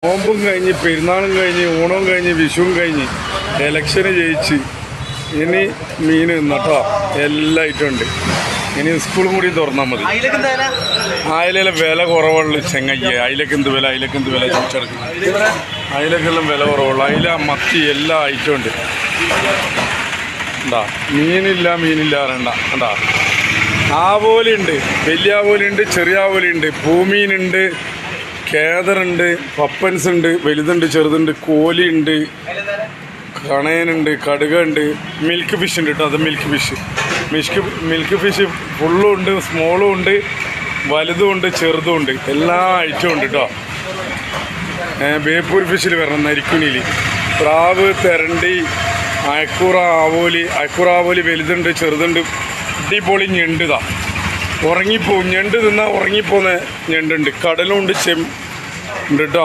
നോമ്പും കഴിഞ്ഞ് പെരുന്നാളും കഴിഞ്ഞ് ഓണവും കഴിഞ്ഞ് വിഷുവും കഴിഞ്ഞ് ഇലക്ഷന് ജയിച്ച് ഇനി മീൻ നിന്നട്ടോ എല്ലാ ഐറ്റം ഉണ്ട്. ഇനി സ്കൂളും കൂടി തുറന്നാൽ മതി. അയിലെ വില കുറവുള്ള ചെങ്ങയ്യ അയിലക്ക് എന്ത് വില ചോദിച്ചെടുക്കുന്നത്. അയിലക്കെല്ലാം വില കുറവുള്ളൂ. അയില മത്തി എല്ലാ ഐറ്റം ഉണ്ട്. എന്താ മീനില്ല പറയണ്ട. എന്താ ആവോലിയുണ്ട്, വലിയ ആവോലിയുണ്ട്, ചെറിയ ആവോലിയുണ്ട്, പൂമീനുണ്ട്, കേദറുണ്ട്, പപ്പൻസ് ഉണ്ട്, വലുതുണ്ട്, ചെറുതുണ്ട്, കോലിയുണ്ട്, കണയനുണ്ട്, കടുകുണ്ട്, മിൽക്ക് ഫിഷ് ഉണ്ട് കേട്ടോ. അത് മിൽക്ക് ഫിഷ് ഫുള്ളും ഉണ്ട്, സ്മോളും ഉണ്ട്, വലുതും ഉണ്ട്, ചെറുതും ഉണ്ട്, എല്ലാ ഐറ്റവും ഉണ്ട് കേട്ടോ. ബേപ്പൂർ ഫിഷിൽ വരണം, നരിക്കുനിയിൽ പ്രാവ്, തെരണ്ടി, അയക്കൂറ ആവോലി വലുതുണ്ട്, ചെറുതുണ്ട്, അടിപൊളി ഞണ്ടിതാ. ഉറങ്ങിപ്പോവും, ഞണ്ട് തിന്നാൽ ഉറങ്ങിപ്പോകുന്ന ഞണ്ടുണ്ട്. കടലുണ്ട്, ഉണ്ട് കേട്ടോ.